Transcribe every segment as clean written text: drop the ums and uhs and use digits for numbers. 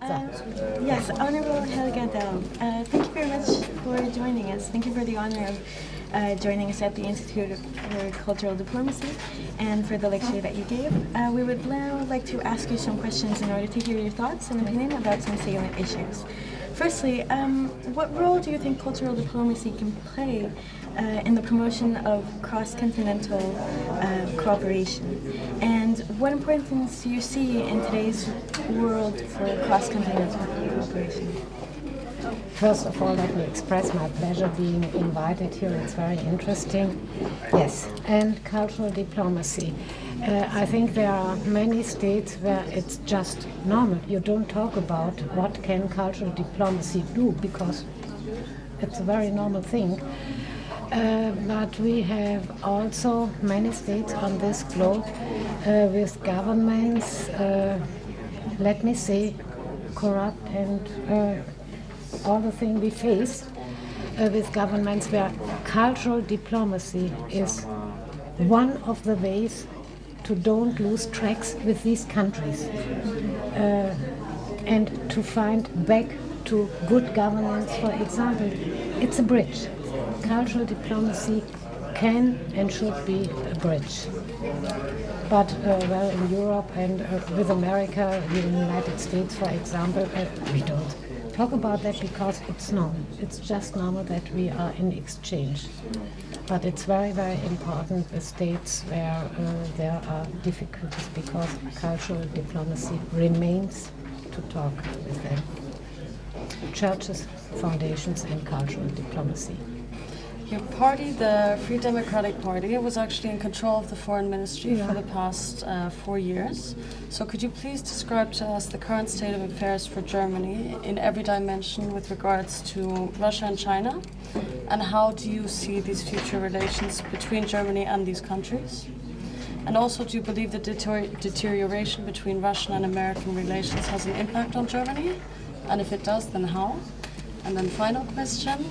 Yes, Honorable Helga Daub. Thank you very much for joining us. Thank you for the honor of joining us at the Institute for Cultural Diplomacy and for the lecture that you gave. We would now like to ask you some questions in order to hear your thoughts and opinion about some salient issues. Firstly, what role do you think cultural diplomacy can play in the promotion of cross-continental cooperation? And what importance do you see in today's world for cross-continental cooperation? First of all, let me express my pleasure being invited here. It's very interesting. Yes, and cultural diplomacy. I think there are many states where it's just normal. You don't talk about what can cultural diplomacy do because it's a very normal thing. But we have also many states on this globe with governments, let me say, corrupt and all the things we face with governments where cultural diplomacy is one of the ways to don't lose tracks with these countries and to find back to good governance, for example. It's a bridge. Cultural diplomacy can and should be a bridge. But well, in Europe and with America, the United States, for example, we don't talk about that because it's normal. It's just normal that we are in exchange. But it's very, very important with states where there are difficulties because cultural diplomacy remains to talk with them. Churches, foundations, and cultural diplomacy. Your party, the Free Democratic Party, was actually in control of the foreign ministry for the past 4 years. So could you please describe to us the current state of affairs for Germany in every dimension with regards to Russia and China? And how do you see these future relations between Germany and these countries? And also, do you believe the deterioration between Russian and American relations has an impact on Germany? And if it does, then how? And then final question.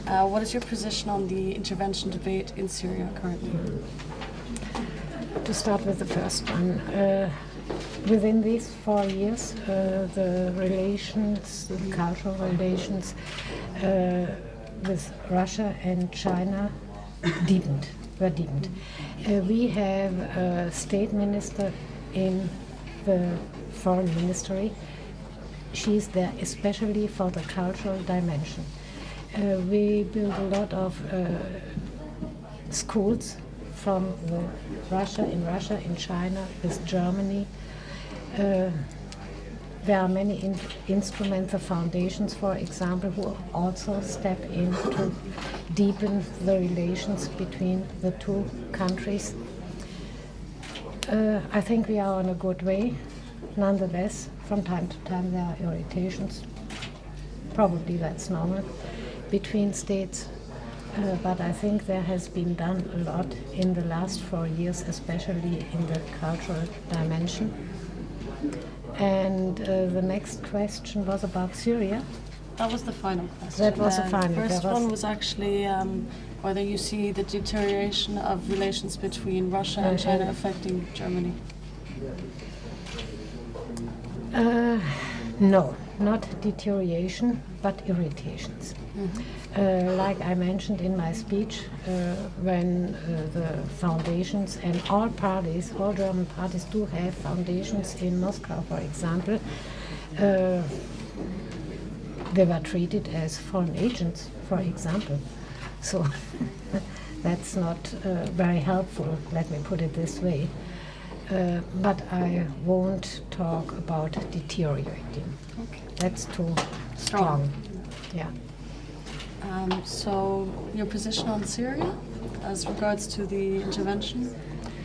What is your position on the intervention debate in Syria currently? To start with the first one, within these 4 years, the relations, the cultural relations with Russia and China were deepened. We have a state minister in the foreign ministry. She's there especially for the cultural dimension. We build a lot of schools from Russia, in China, with Germany. There are many instruments, the foundations, for example, who also step in to deepen the relations between the two countries. I think we are on a good way. Nonetheless, from time to time there are irritations. Probably that's normal between states, but I think there has been done a lot in the last 4 years, especially in the cultural dimension. And the next question was about Syria. That was the final question. That was the final. The first one was actually whether you see the deterioration of relations between Russia and China affecting Germany. No, not deterioration, but irritations. Like I mentioned in my speech, when the foundations and all parties, all German parties do have foundations in Moscow, for example, they were treated as foreign agents, for example. So that's not very helpful, let me put it this way. But I won't talk about deteriorating. Okay. That's too strong. Yeah. So your position on Syria as regards to the intervention?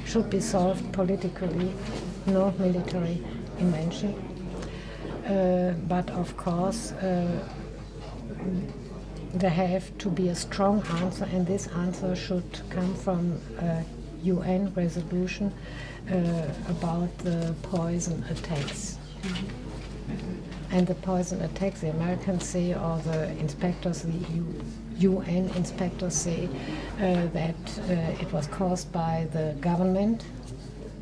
Should be solved politically, no military invention. But of course, there have to be a strong answer, and this answer should come from a UN resolution about the poison attacks. And the poison attacks, the Americans say, or the inspectors, the UN inspectors say that it was caused by the government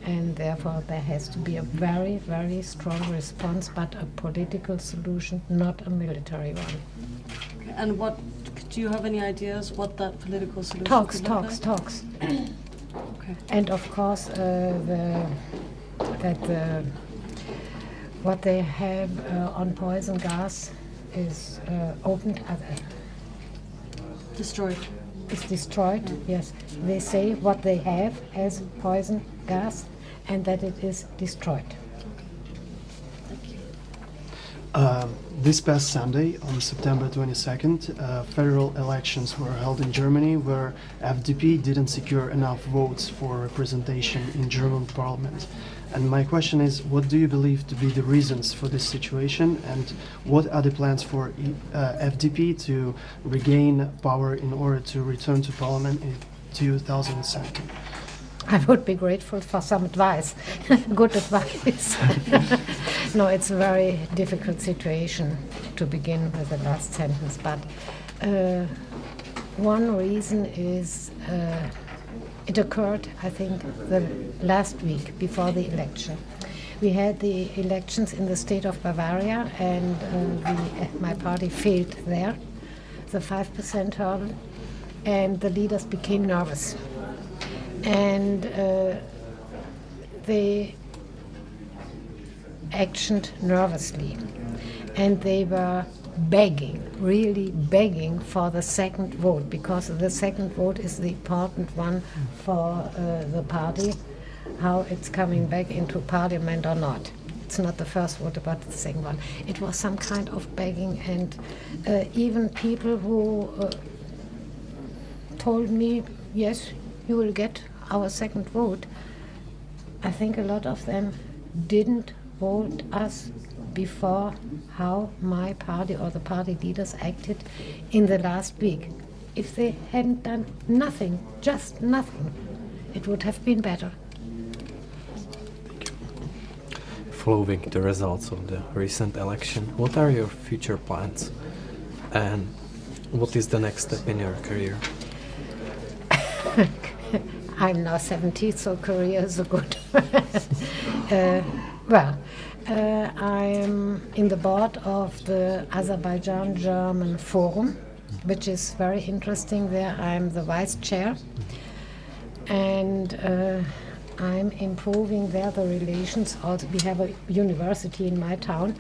and therefore there has to be a very, very strong response, but a political solution, not a military one. And what do you have any ideas what that political solution Talks, could look talks, like? talks. Okay. And of course, what they have on poison gas is opened, Destroyed. is destroyed. Yes, they say what they have as poison gas, and that it is destroyed. This past Sunday, on September 22nd, federal elections were held in Germany, where FDP didn't secure enough votes for representation in German parliament. And my question is, what do you believe to be the reasons for this situation, and what are the plans for FDP to regain power in order to return to parliament in 2017? I would be grateful for some advice, good advice. No, it's a very difficult situation to begin with the last sentence, but one reason is it occurred, I think, the last week before the election. We had the elections in the state of Bavaria, and my party failed there, the 5% hurdle, and the leaders became nervous. And they actioned nervously, and they were begging, really begging for the second vote, because the second vote is the important one for the party, how it's coming back into parliament or not. It's not the first vote, but the second one. It was some kind of begging, and even people who told me, yes, you will get our second vote. I think a lot of them didn't vote us before how my party or the party leaders acted in the last week. If they hadn't done nothing, just nothing, it would have been better. Following the results of the recent election, what are your future plans, and what is the next step in your career? I'm now 70, so career is a good. I'm in the board of the Azerbaijan-German Forum, which is very interesting. There I'm the vice chair, and I'm improving there the relations. Also, we have a university in my town.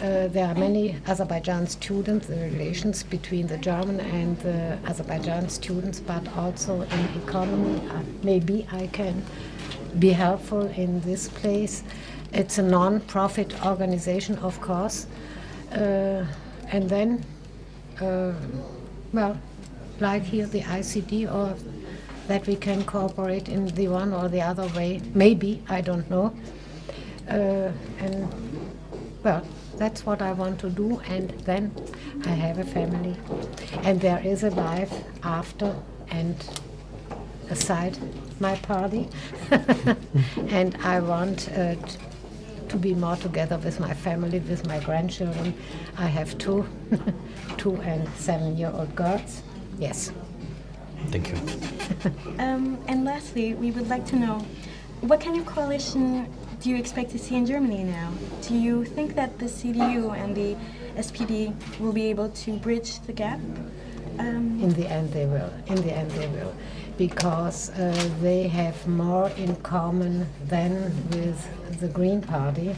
There are many Azerbaijan students, the relations between the German and the Azerbaijan students, but also in economy. Maybe I can be helpful in this place. It's a non-profit organization, of course. And then, like here, the ICD, or that we can cooperate in the one or the other way. Maybe, I don't know. That's what I want to do, and then I have a family. And there is a life after and aside my party. And I want to be more together with my family, with my grandchildren. I have two 2- and 7-year-old girls. Yes. Thank you. And lastly, we would like to know, what kind of coalition do you expect to see in Germany now? Do you think that the CDU and the SPD will be able to bridge the gap? In the end they will. In the end they will. Because they have more in common than with the Green Party.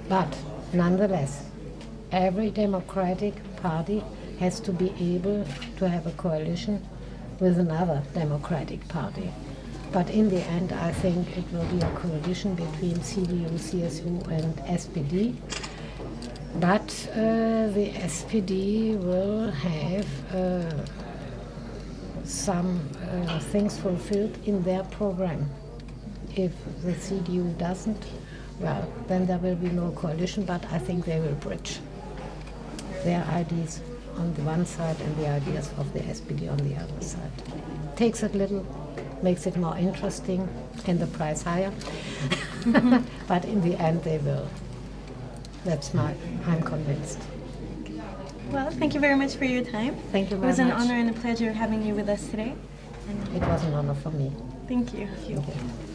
But nonetheless, every democratic party has to be able to have a coalition with another democratic party. But in the end, I think it will be a coalition between CDU, CSU, and SPD. But the SPD will have some things fulfilled in their program. If the CDU doesn't, well, then there will be no coalition, but I think they will bridge their ideas on the one side and the ideas of the SPD on the other side. Takes a little, makes it more interesting and the price higher. But in the end they will. I'm convinced. Well, thank you very much for your time. Thank you It very was an much. honor and a pleasure having you with us today. It was an honor for me. Thank you. Thank you.